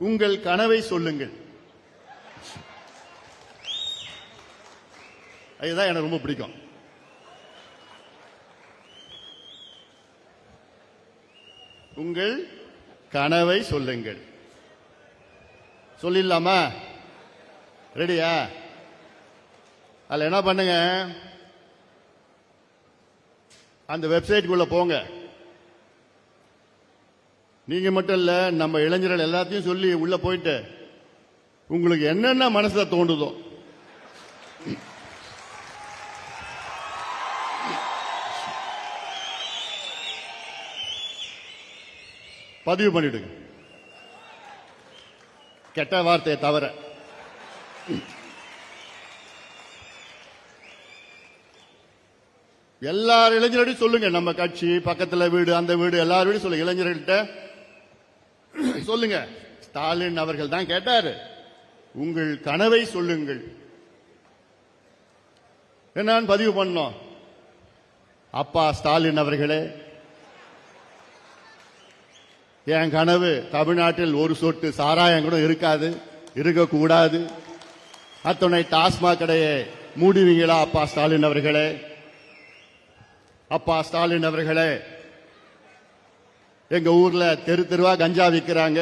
உங்கள் கனவை சொல்லுங்கள். அதுதான் எனக்கு ரொம்ப பிடிக்கும். உங்கள் கனவை சொல்லுங்கள். சொல்லிடலாமா? ரெடியா? அதுல என்ன பண்ணுங்க, அந்த வெப்சைட்டுக்குள்ள போங்க. நீங்க மட்டும் இல்ல, நம்ம இளைஞர்கள் எல்லாத்தையும் சொல்லி உள்ள போயிட்டு உங்களுக்கு என்னென்ன மனசுல தோண்டுதோ பதிவு பண்ணிடுங்க. கெட்ட வார்த்தையை தவிர. எல்லார் இளைஞர்களையும் சொல்லுங்க. நம்ம கட்சி பக்கத்துல வீடு, அந்த வீடு, எல்லாரும் சொல்லுங்க. இளைஞர்கள்ட்ட சொல்லுங்க. ஸ்டாலின் அவர்கள் தான் கேட்டாரு, உங்கள் கனவை சொல்லுங்கள். என்னன்னு பதிவு பண்ணோம். அப்பா ஸ்டாலின் அவர்களே, என் கனவு தமிழ்நாட்டில் ஒரு சொட்டு சாராயம் கூட இருக்காது, இருக்கக்கூடாது. அத்துணை டாஸ்மாக் கடையை மூடுவீங்களா அப்பா ஸ்டாலின் அவர்களே? அப்பா ஸ்டாலின் அவர்களே, எங்க ஊர்ல தெரு தெருவா கஞ்சா விற்கிறாங்க,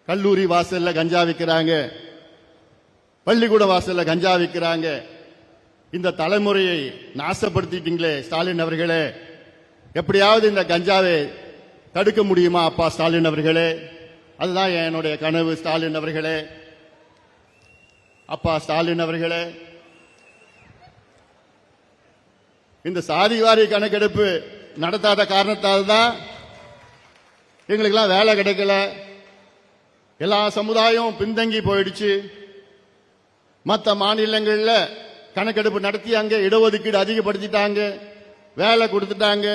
கல்லூரி வாசல்ல கஞ்சா விற்கிறாங்க, பள்ளிக்கூட வாசல்ல கஞ்சா விற்கிறாங்க. இந்த தலைமுறையை நாசப்படுத்திட்டீங்களே ஸ்டாலின் அவர்களே, எப்படியாவது இந்த கஞ்சாவை தடுக்க முடியுமா அப்பா ஸ்டாலின் அவர்களே? அதுதான் என்னுடைய கனவு ஸ்டாலின் அவர்களே. அப்பா ஸ்டாலின் அவர்களே, இந்த சாதிவாரி கணக்கெடுப்பு நடத்தாத காரணத்தால் தான் எங்களுக்கெல்லாம் வேலை கிடைக்கல. எல்லா சமுதாயம் பின்தங்கி போயிடுச்சு. மற்ற மாநிலங்களில் கணக்கெடுப்பு நடத்தி அங்க இடஒதுக்கீடு அதிகப்படுத்திட்டாங்க, வேலை கொடுத்துட்டாங்க,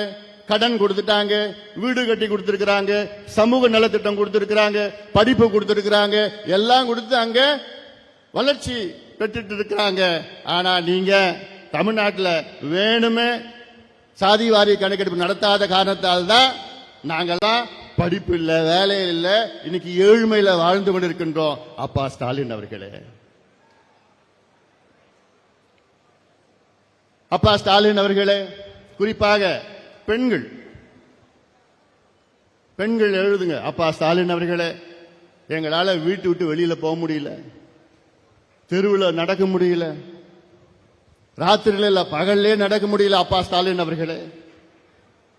கடன் கொடுத்துட்டாங்க, வீடு கட்டி கொடுத்திருக்கிறாங்க, சமூக நலத்திட்டம் கொடுத்திருக்கிறாங்க, படிப்பு கொடுத்திருக்கிறாங்க, எல்லாம் கொடுத்து அங்க வளர்ச்சி பெற்றுட்டு இருக்கிறாங்க. ஆனா நீங்க தமிழ்நாட்டில் வேணுமே சாதிவாரி கணக்கெடுப்பு நடத்தாத காரணத்தால் தான் நாங்கெல்லாம் படிப்பு இல்ல, வேலை இல்ல, இன்னைக்கு ஏழ்மையில வாழ்ந்து கொண்டிருக்கின்றோம். அப்பா ஸ்டாலின் அவர்களே, அப்பா ஸ்டாலின் அவர்களே, குறிப்பாக பெண்கள் எழுதுங்க. அப்பா ஸ்டாலின் அவர்களே, எங்களால வீட்டு விட்டு வெளியில போக முடியல, தெருவில் நடக்க முடியல, ராத்திரில இல்ல பகல்லே நடக்க முடியல. அப்பா ஸ்டாலின் அவர்களே,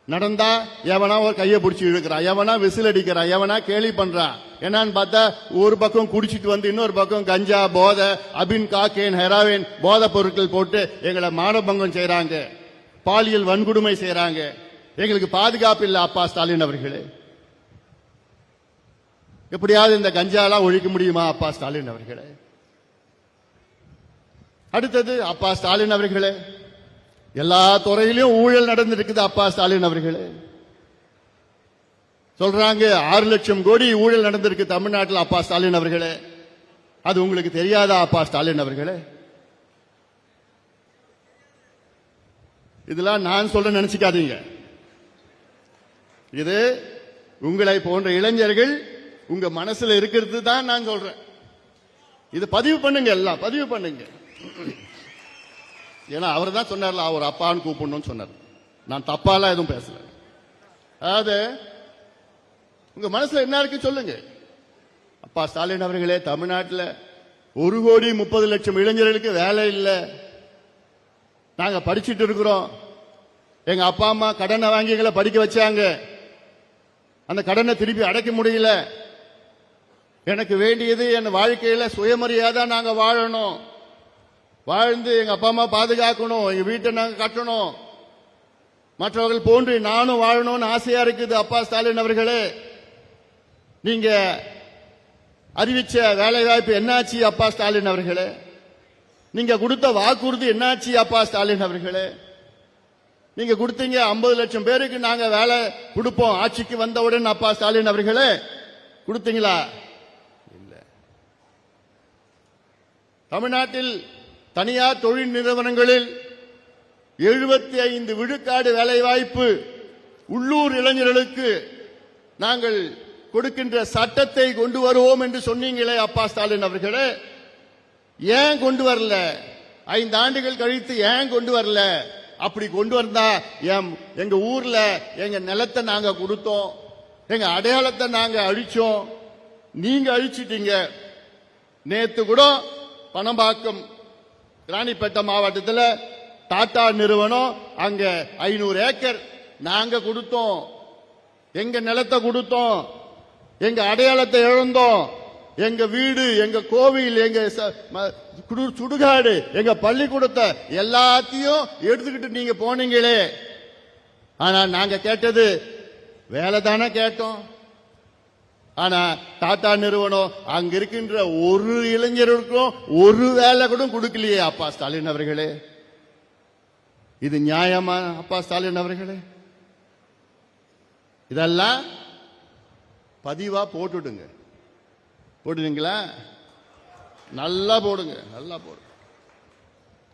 நடந்தா எவனா ஒரு கையை பிடிச்சி இழுக்கிறான், எவனா விசில் அடிக்கிறான், எவனா கேலி பண்றான். என்னன்னு பார்த்தா ஒரு பக்கம் குடிச்சிட்டு வந்து இன்னொரு பக்கம் கஞ்சா, போதை, அபின், காக்கேன், ஹெராவின் போதை பொருட்கள் போட்டு எங்களை மானபங்கம் செய்யறாங்க, பாலியல் வன்கொடுமை செய்யறாங்க. எங்களுக்கு பாதுகாப்பு இல்லை. அப்பா ஸ்டாலின் அவர்களே, எப்படியாவது இந்த கஞ்சாலாம் ஒழிக்க முடியுமா அப்பா ஸ்டாலின் அவர்களே? அடுத்தது அப்பா ஸ்டாலின் அவர்களே, எல்லா துறையிலும் ஊழல் நடந்திருக்குது. அப்பா ஸ்டாலின் அவர்களே, சொல்றாங்க 6 லட்சம் கோடி ஊழல் நடந்திருக்கு தமிழ்நாட்டில். அப்பா ஸ்டாலின் அவர்களே, அது உங்களுக்கு தெரியாதா அப்பா ஸ்டாலின் அவர்களே? இதெல்லாம் நான் சொல்ற நினைச்சுக்காதீங்க. இது உங்களை போன்ற இளைஞர்கள் உங்க மனசுல இருக்கிறது தான் நான் சொல்றேன். இது பதிவு பண்ணுங்க, எல்லாம் பதிவு பண்ணுங்க. ஏன்னா அவர் தான் சொன்னார்ல, அவர் அப்பான்னு கூப்பிடணும்னு சொன்னார். நான் தப்பாலாம் எதுவும் பேசல. அதாவது உங்க மனசுல என்ன இருக்கு சொல்லுங்க. அப்பா ஸ்டாலின் அவர்களே, தமிழ்நாட்டில் 1,30,00,000 இளைஞர்களுக்கு வேலை இல்லை. நாங்க படிச்சுட்டு இருக்கிறோம். எங்க அப்பா அம்மா கடனை வாங்கி எங்களை படிக்க வச்சாங்க. அந்த கடனை திருப்பி அடைக்க முடியல. எனக்கு வேண்டியது என் வாழ்க்கையில சுயமரியாதை. நாங்க வாழணும், வாழ்ந்து எங்க அப்பா அம்மா பாதுகாக்கணும், எங்க வீட்டை நாங்க கட்டணும், மற்றவர்கள் போன்று நானும் வாழணும்னு ஆசையா இருக்குது. அப்பா ஸ்டாலின் அவர்களே, நீங்க அறிவிச்ச வேலை வாய்ப்பு என்னாச்சு அப்பா ஸ்டாலின் அவர்களே? நீங்க கொடுத்த வாக்குறுதி என்னாச்சு அப்பா ஸ்டாலின் அவர்களே? நீங்க கொடுத்தீங்க 50 லட்சம் பேருக்கு நாங்க வேலை கொடுப்போம் ஆட்சிக்கு வந்தவுடன். அப்பா ஸ்டாலின் அவர்களே, கொடுத்தீங்களா? இல்ல. தமிழ்நாட்டில் தனியார் தொழில் நிறுவனங்களில் 75 விழுக்காடு வேலை வாய்ப்பு உள்ளூர் இளைஞர்களுக்கு நாங்கள் கொடுக்கின்ற சட்டத்தை கொண்டு வருவோம் என்று சொன்னீங்களே அப்பா ஸ்டாலின் அவர்களே, ஏன் கொண்டு வரல? 5 ஆண்டுகள் கழித்து ஏன் கொண்டு வரல? அப்படி கொண்டு வந்தா எங்க ஊர்ல எங்க நிலத்தை நாங்க கொடுத்தோம், எங்க அடையாளத்தை நாங்க அழிச்சோம், நீங்க அழிச்சிட்டீங்க. நேத்து கூட பணம்பாக்கம் ராணிப்பேட்டை மாவட்டத்தில் டாடா நிறுவனம் அங்க 500 ஏக்கர் நாங்க கொடுத்தோம், எங்க நிலத்தை கொடுத்தோம், எங்க அடையாளத்தை இழந்தோம், எங்க வீடு, எங்க கோவில், எங்க சுடுகாடு, எங்க பள்ளிக்கூடத்தை எல்லாத்தையும் எடுத்துக்கிட்டு நீங்க போனீங்களே. ஆனா நாங்க கேட்டது வேலை தானே கேட்டோம். ஆனா டாடா நிறுவனம் அங்க இருக்கின்ற ஒரு இளைஞருக்கும் ஒரு வேலை கூட கொடுக்கலையே அப்பா ஸ்டாலின் அவர்களே. இது நியாயமா அப்பா ஸ்டாலின் அவர்களே? இதெல்லாம் பதிவா போட்டுடுங்க. போடுவீங்களா? நல்லா போடுங்க, நல்லா போடுங்க.